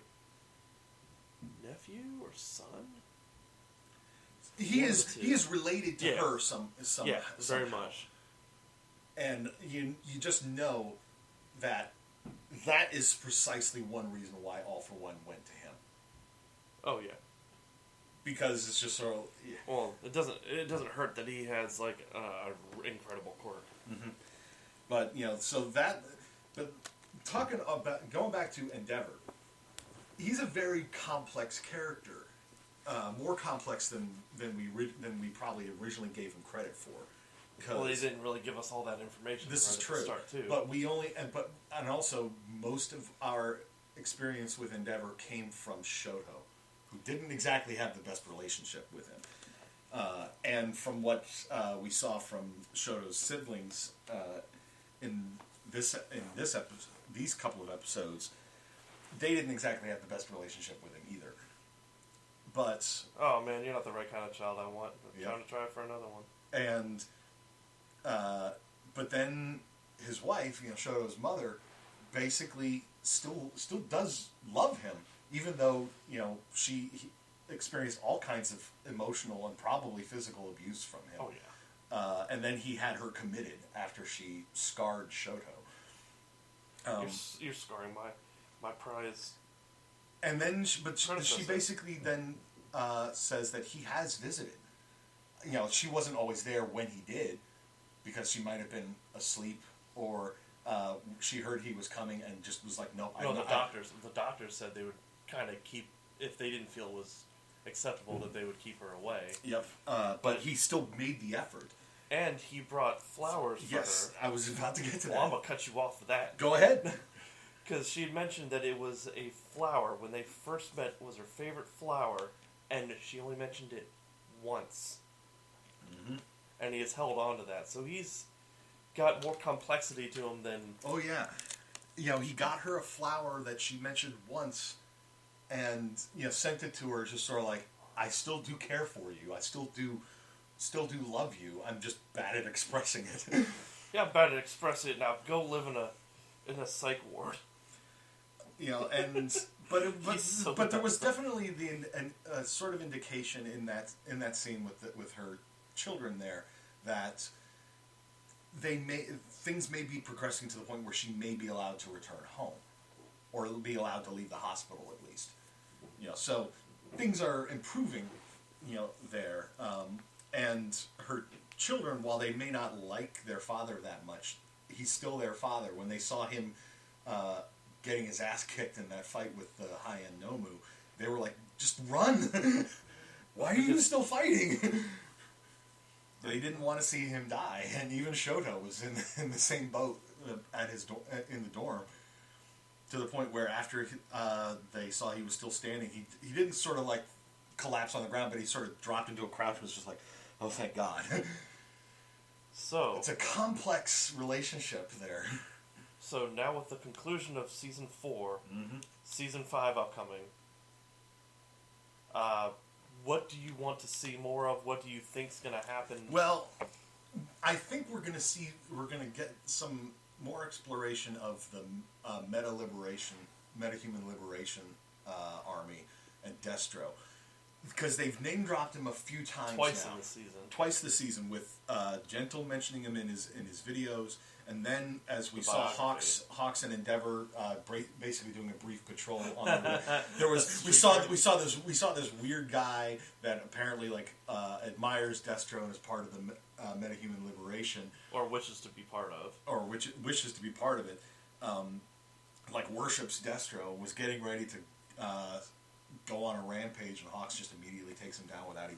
nephew or son. He is related to her some yeah, somehow. very much. And you just know that is precisely one reason why All For One went to him. Oh yeah. Because it's just sort of... Yeah. Well, it doesn't hurt that he has like an incredible quirk. Mm-hmm. But so that. But talking about going back to Endeavor, he's a very complex character, more complex than we probably originally gave him credit for. Well, they didn't really give us all that information. This is true. At the start too. But we only and also most of our experience with Endeavor came from Shoto, who didn't exactly have the best relationship with him. And from what we saw from Shoto's siblings in this episode, these couple of episodes, they didn't exactly have the best relationship with him either. But oh man, you're not the right kind of child I want. Yeah. Time to try for another one. And but then his wife, Shoto's mother, basically still does love him, even though he experienced all kinds of emotional and probably physical abuse from him. Oh yeah. And then he had her committed after she scarred Shoto. You're scarring my prize. And then, she basically then says that he has visited. She wasn't always there when he did, because she might have been asleep, or she heard he was coming and just was like, "No, no." The doctors said they would kind of keep, if they didn't feel it was acceptable, that they would keep her away. Yep. But he still made the effort. And he brought flowers for her. Yes, I was about to get to that. Well, I'm going to cut you off for that. Go ahead. Because she had mentioned that it was a flower, when they first met, was her favorite flower, and she only mentioned it once. Mm-hmm. And he has held on to that. So he's got more complexity to him than... Oh, yeah. He got her a flower that she mentioned once, and, sent it to her just sort of like, I still do care for you. I still do love you. I'm just bad at expressing it. Yeah, I'm bad at expressing it now. Go live in a psych ward. But there was definitely a sort of indication in that scene with her children there that things may be progressing to the point where she may be allowed to return home, or be allowed to leave the hospital at least. So things are improving, there, and her children, while they may not like their father that much, he's still their father. When they saw him getting his ass kicked in that fight with the high-end Nomu, they were like, just run! Why are you still fighting? They didn't want to see him die, and even Shoto was in the same boat at in the dorm, to the point where after they saw he was still standing, he didn't sort of like collapse on the ground, but he sort of dropped into a crouch and was just like, oh, thank God. So it's a complex relationship there. So now with the conclusion of Season 4, mm-hmm. Season 5 upcoming, what do you want to see more of? What do you think's going to happen? Well, I think we're going to get some more exploration of the meta-human liberation army and Destro. Because they've name-dropped him a few times Twice now. in the season. Twice this season, with Gentle mentioning him in his videos, and then as we saw Hawks and Endeavor basically doing a brief patrol on the there was we saw this weird guy that apparently admires Destro and is part of the meta-human liberation, or wishes to be part of, wishes to be part of it, worships Destro, was getting ready to go on a rampage, and Hawks just immediately takes him down without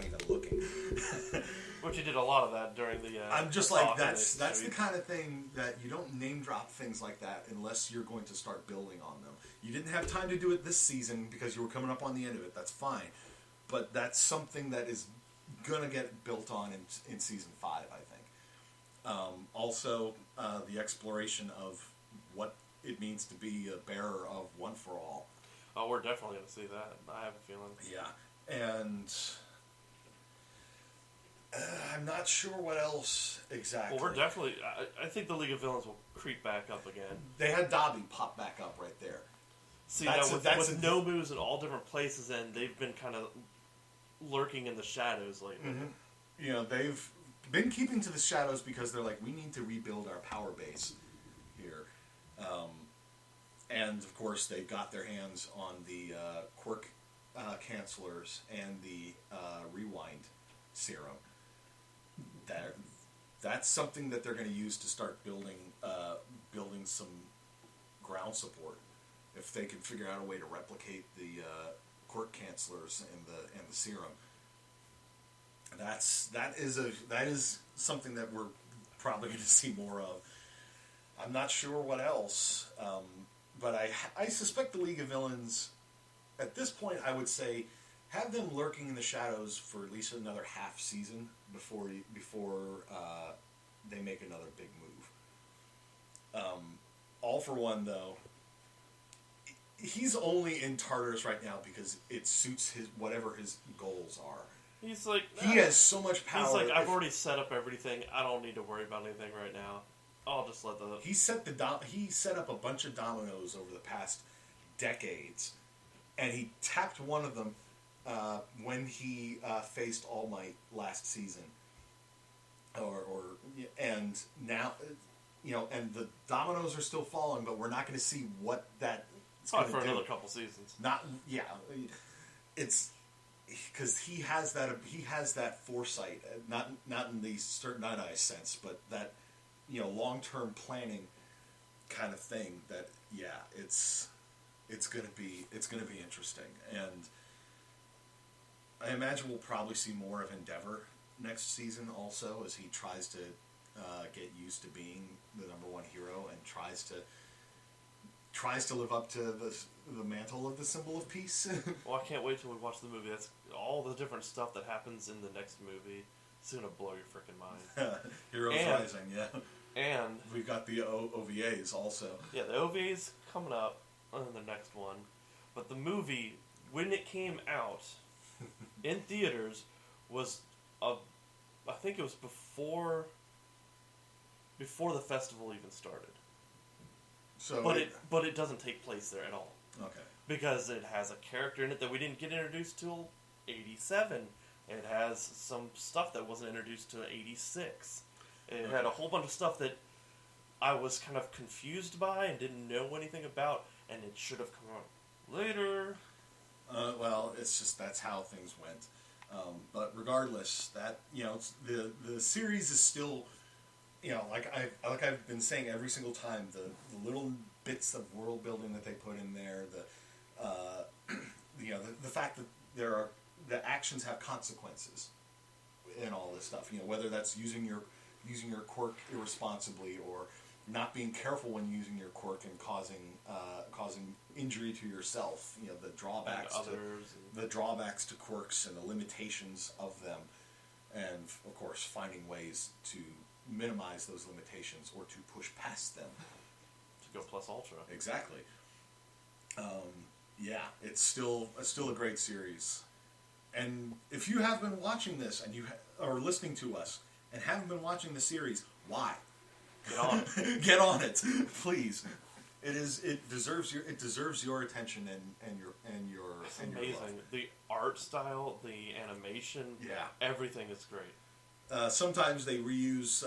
even looking. Which he did a lot of that during the. I'm just like, that's the kind of thing that you don't name drop things like that unless you're going to start building on them. You didn't have time to do it this season because you were coming up on the end of it. That's fine, but that's something that is gonna get built on in season 5, I think. Also, the exploration of what it means to be a bearer of One for All. Oh, we're definitely going to see that. I have a feeling. Yeah, and I'm not sure what else exactly. Well, we're definitely... I think the League of Villains will creep back up again. They had Dobby pop back up right there. See, now with Nobu's in all different places, and they've been kind of lurking in the shadows lately. Mm-hmm. You know, they've been keeping to the shadows because they're like, we need to rebuild our power base here. And, of course, they got their hands on the quirk cancelers and the rewind serum. That's something that they're going to use to start building some ground support. If they can figure out a way to replicate the quirk cancelers and the serum, that is something that we're probably going to see more of. I'm not sure what else, but I suspect the League of Villains, at this point, I would say, have them lurking in the shadows for at least another half season before they make another big move. All for One, though, he's only in Tartarus right now because it suits whatever his goals are. He's like... He has so much power. He's like, I've already set up everything. I don't need to worry about anything right now. I'll just let the... He set up a bunch of dominoes over the past decades, and he tapped one of them when he faced All Might last season. And now, and the dominoes are still falling, but we're not going to see what that... Probably for another couple seasons. It's because he has that foresight, not in the certain Night-Eye sense, but that long-term planning kind of thing. That it's gonna be interesting, and I imagine we'll probably see more of Endeavor next season also, as he tries to get used to being the #1 hero and tries to live up to the mantle of the symbol of peace. Well, I can't wait till we watch the movie. That's all the different stuff that happens in the next movie. It's going to blow your freaking mind. Heroes Rising, yeah. And we've got the OVAs also. Yeah, the OVAs coming up on the next one. But the movie, when it came out in theaters, was I think it was before the festival even started. So, but it doesn't take place there at all. Okay. Because it has a character in it that we didn't get introduced till '87. It has some stuff that wasn't introduced till '86. It had a whole bunch of stuff that I was kind of confused by and didn't know anything about, and it should have come out later. Well, it's just that's how things went. But regardless, that the series is still. Like I've been saying every single time, the little bits of world building that they put in there, the fact that the actions have consequences in all this stuff. Whether that's using your quirk irresponsibly or not being careful when using your quirk and causing injury to yourself. The drawbacks to quirks and the limitations of them, and of course finding ways to minimize those limitations or to push past them. To go plus ultra. Exactly. It's still a great series. And if you have been watching this and you are listening to us and haven't been watching the series, why? Get on it. Get on it, please. It deserves your attention and your It's and amazing. Your love. The art style, the animation, everything is great. Sometimes they reuse.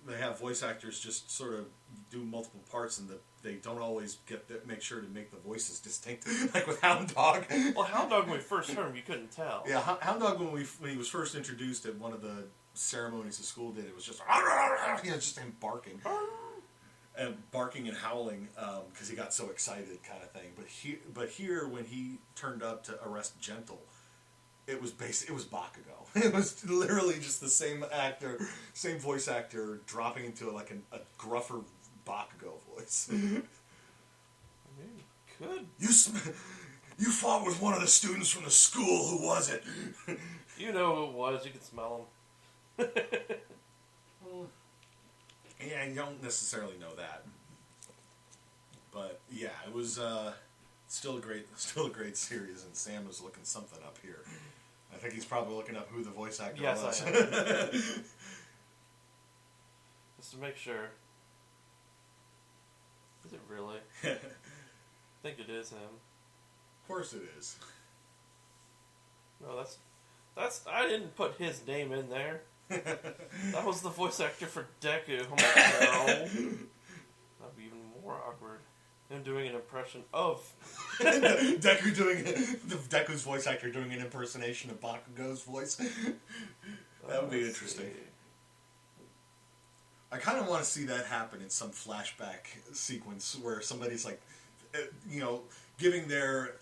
They have voice actors just sort of do multiple parts, and they don't always make sure to make the voices distinct. Like with Hound Dog. Well, Hound Dog, when we first heard him, you couldn't tell. Yeah, Hound Dog when he was first introduced at one of the ceremonies the school did, it was just just him barking. And barking and howling because he got so excited, kind of thing. But here, when he turned up to arrest Gentle, it was Bakugo. It was literally just the same voice actor, dropping into a gruffer Bakugo voice. I mean, could you fought with one of the students from the school. Who was it? You know who it was. You could smell him. Yeah, you don't necessarily know that. But yeah, it was still a great series, and Sam was looking something up here. I think he's probably looking up who the voice actor was. Yes, I am. Just to make sure. Is it really? I think it is him. Of course it is. No, that's. I didn't put his name in there. That was the voice actor for Deku. I'm like, no. That'd be even more awkward. Him doing an impression of Deku's voice actor doing an impersonation of Bakugo's voice. That would be interesting. See. I kind of want to see that happen in some flashback sequence where somebody's like, giving their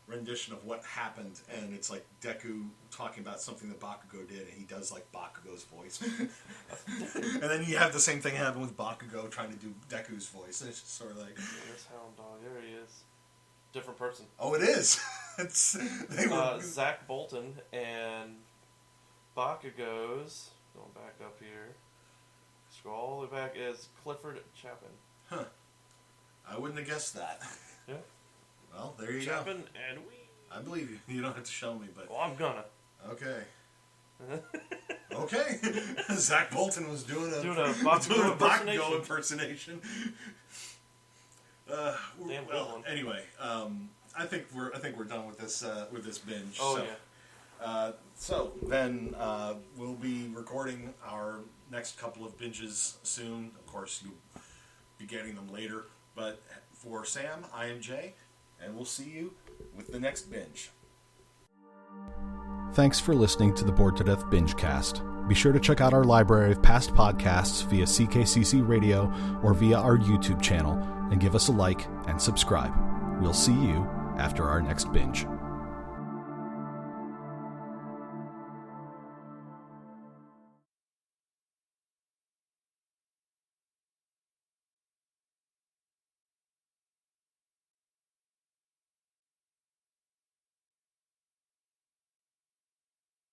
rendition of what happened, and it's like Deku talking about something that Bakugo did, and he does like Bakugo's voice. And then you have the same thing happen with Bakugo trying to do Deku's voice, and it's just sort of like... There's Hound Dog, there he is. Different person. Oh, it is! Zach Bolton and Bakugo's, going back up here, scroll all the way back, is Clifford Chapin. Huh. I wouldn't have guessed that. Yeah. Well, there you Chapin go. and we. I believe you. You don't have to show me, but... Well, I'm gonna. Okay. Okay. Zach Bolton was doing a Bakugo impersonation. Damn good one. Anyway, I think we're done with this binge. Oh so, yeah. So then we'll be recording our next couple of binges soon. Of course, you'll be getting them later. But for Sam, I am Jay, and we'll see you with the next binge. Thanks for listening to the Bored to Death Bingecast. Be sure to check out our library of past podcasts via CKCC Radio or via our YouTube channel, and give us a like and subscribe. We'll see you after our next binge.